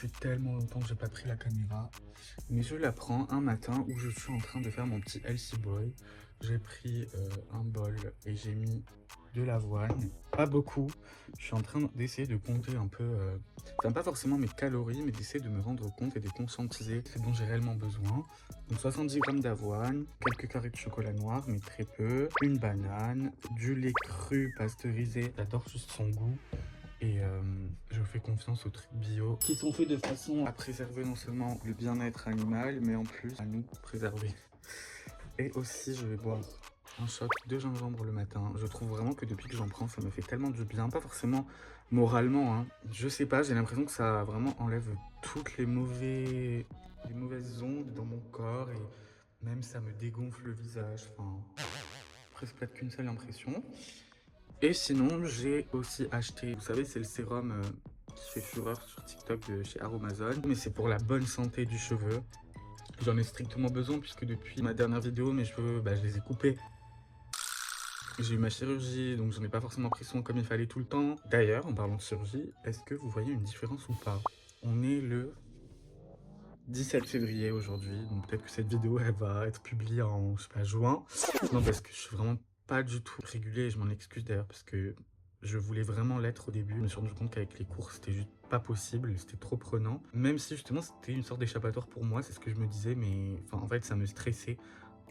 fait tellement longtemps que j'ai pas pris la caméra, mais je la prends un matin où je suis en train de faire mon petit healthy boy. J'ai pris un bol et j'ai mis de l'avoine, pas beaucoup. Je suis en train d'essayer de compter un peu, enfin pas forcément mes calories, mais d'essayer de me rendre compte et de conscientiser ce dont j'ai réellement besoin. Donc 70 g d'avoine, quelques carrés de chocolat noir, mais très peu, une banane, du lait cru pasteurisé, j'adore juste son goût. Et je fais confiance aux trucs bio qui sont faits de façon à préserver non seulement le bien-être animal, mais en plus à nous préserver. Et aussi, je vais boire un shot de gingembre le matin. Je trouve vraiment que depuis que j'en prends, ça me fait tellement du bien. Pas forcément moralement, hein. Je sais pas, j'ai l'impression que ça vraiment enlève toutes les mauvaises ondes dans mon corps. Et même ça me dégonfle le visage. Enfin, presque pas qu'une seule impression. Et sinon, j'ai aussi acheté, vous savez, c'est le sérum qui fait fureur sur TikTok de chez Aromazone. Mais c'est pour la bonne santé du cheveu. J'en ai strictement besoin puisque depuis ma dernière vidéo, mes cheveux, je les ai coupés. J'ai eu ma chirurgie, donc j'en ai pas forcément pris soin comme il fallait tout le temps. D'ailleurs, en parlant de chirurgie, est-ce que vous voyez une différence ou pas? On est le 17 février aujourd'hui, donc peut-être que cette vidéo, elle va être publiée en, je sais pas, juin. Non, parce que je suis vraiment pas du tout régulier, et je m'en excuse d'ailleurs, parce que je voulais vraiment l'être au début. Je me suis rendu compte qu'avec les cours, c'était juste pas possible, c'était trop prenant. Même si justement, c'était une sorte d'échappatoire pour moi, c'est ce que je me disais, mais enfin, en fait, ça me stressait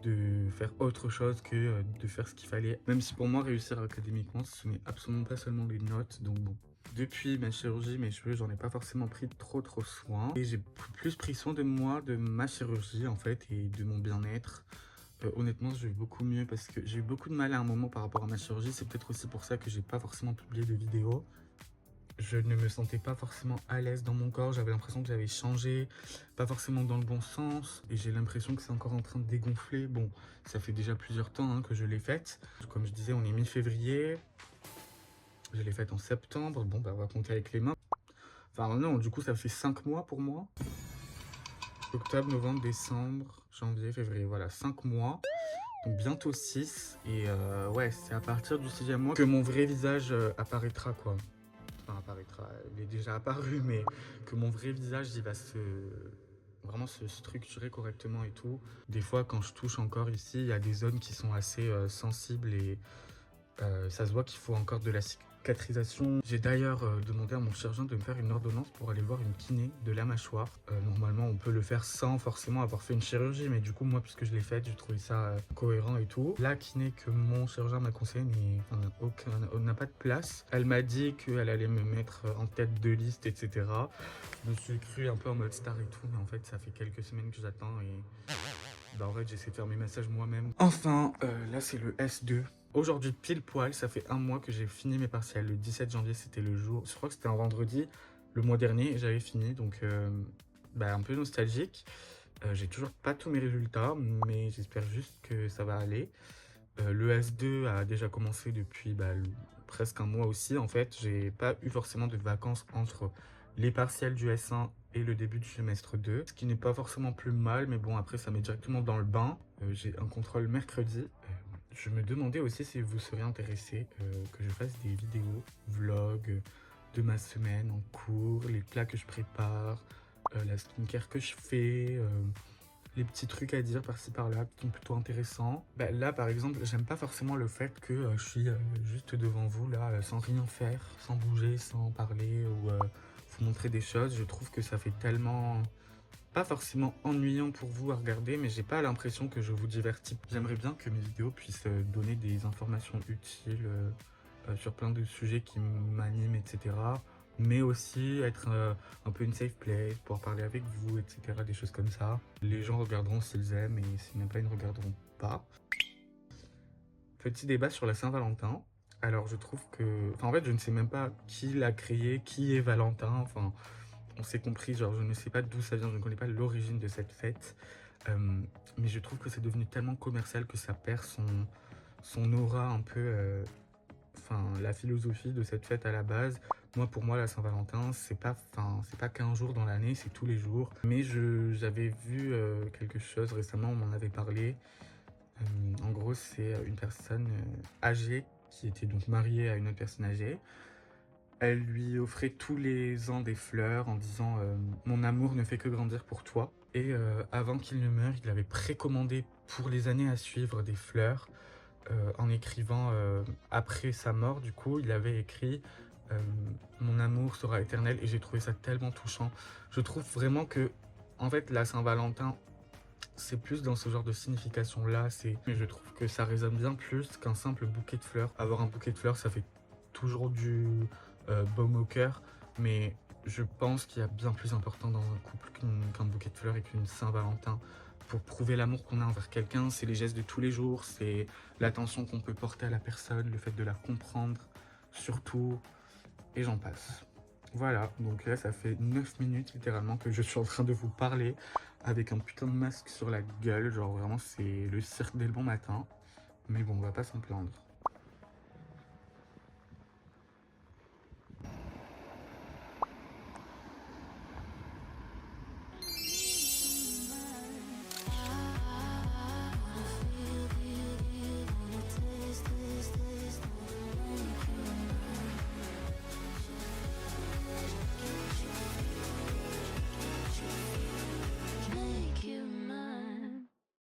de faire autre chose que de faire ce qu'il fallait. Même si pour moi, réussir académiquement, ce n'est absolument pas seulement les notes, donc bon. Depuis ma chirurgie, mes cheveux, j'en ai pas forcément pris trop soin. Et j'ai plus pris soin de moi, de ma chirurgie en fait, et de mon bien-être. Honnêtement, je vais beaucoup mieux parce que j'ai eu beaucoup de mal à un moment par rapport à ma chirurgie. C'est peut-être aussi pour ça que j'ai pas forcément publié de vidéos. Je ne me sentais pas forcément à l'aise dans mon corps. J'avais l'impression que j'avais changé, pas forcément dans le bon sens. Et j'ai l'impression que c'est encore en train de dégonfler. Bon, ça fait déjà plusieurs temps hein, que je l'ai faite. Comme je disais, on est mi-février. Je l'ai faite en septembre. Bon, on va compter avec les mains. Enfin non, du coup ça fait 5 mois pour moi. Octobre, novembre, décembre, janvier, février, voilà, 5 mois. Donc bientôt 6. Et ouais, c'est à partir du 6e mois que mon vrai visage apparaîtra quoi. Enfin apparaîtra, il est déjà apparu, mais que mon vrai visage il va vraiment se structurer correctement et tout. Des fois quand je touche encore ici, il y a des zones qui sont assez sensibles et ça se voit qu'il faut encore de la cicatrisation. J'ai d'ailleurs demandé à mon chirurgien de me faire une ordonnance pour aller voir une kiné de la mâchoire. Normalement, on peut le faire sans forcément avoir fait une chirurgie, mais du coup, moi, puisque je l'ai faite, j'ai trouvé ça cohérent et tout. La kiné que mon chirurgien m'a conseillé n'a pas de place. Elle m'a dit qu'elle allait me mettre en tête de liste, etc. Je me suis cru un peu en mode star et tout, mais en fait, ça fait quelques semaines que j'attends et en fait, j'essaie de faire mes massages moi-même. Enfin, là, c'est le S2. Aujourd'hui, pile poil, ça fait un mois que j'ai fini mes partiels. Le 17 janvier, c'était le jour, je crois que c'était un vendredi. Le mois dernier, j'avais fini, donc un peu nostalgique. J'ai toujours pas tous mes résultats, mais j'espère juste que ça va aller. Le S2 a déjà commencé depuis presque un mois aussi. En fait, j'ai pas eu forcément de vacances entre les partiels du S1 et le début du semestre 2, ce qui n'est pas forcément plus mal, mais bon, après, ça met directement dans le bain. J'ai un contrôle mercredi. Je me demandais aussi si vous seriez intéressé que je fasse des vidéos, vlogs de ma semaine en cours, les plats que je prépare, la skincare que je fais, les petits trucs à dire par-ci par-là qui sont plutôt intéressants. Là, par exemple, j'aime pas forcément le fait que je suis juste devant vous, là, sans rien faire, sans bouger, sans parler ou vous montrer des choses. Je trouve que ça fait tellement pas forcément ennuyant pour vous à regarder, mais j'ai pas l'impression que je vous divertis. J'aimerais bien que mes vidéos puissent donner des informations utiles sur plein de sujets qui m'animent, etc. Mais aussi être un peu une safe place, pouvoir parler avec vous, etc. Des choses comme ça. Les gens regarderont s'ils aiment et s'ils n'aiment pas, ils ne regarderont pas. Petit débat sur la Saint-Valentin. Alors je trouve que... Enfin en fait je ne sais même pas qui l'a créé, qui est Valentin, enfin... On s'est compris, genre je ne sais pas d'où ça vient, je ne connais pas l'origine de cette fête. Mais je trouve que c'est devenu tellement commercial que ça perd son aura un peu... Enfin, la philosophie de cette fête à la base. Moi, pour moi, la Saint-Valentin, c'est pas qu'un jour dans l'année, c'est tous les jours. Mais j'avais vu quelque chose récemment, on m'en avait parlé. En gros, c'est une personne âgée qui était donc mariée à une autre personne âgée. Elle lui offrait tous les ans des fleurs en disant mon amour ne fait que grandir pour toi ». Et avant qu'il ne meure, il avait précommandé pour les années à suivre des fleurs en écrivant après sa mort. Du coup, il avait écrit euh, mon amour sera éternel, et j'ai trouvé ça tellement touchant. Je trouve vraiment que, en fait, la Saint-Valentin, c'est plus dans ce genre de signification-là. Mais je trouve que ça résonne bien plus qu'un simple bouquet de fleurs. Avoir un bouquet de fleurs, ça fait toujours du baume au cœur, mais je pense qu'il y a bien plus important dans un couple qu'un bouquet de fleurs et qu'une Saint-Valentin. Pour prouver l'amour qu'on a envers quelqu'un, c'est les gestes de tous les jours, c'est l'attention qu'on peut porter à la personne, le fait de la comprendre, surtout, et j'en passe. Voilà, donc là ça fait 9 minutes littéralement que je suis en train de vous parler avec un putain de masque sur la gueule, genre vraiment c'est le cirque dès le bon matin, mais bon on va pas s'en plaindre.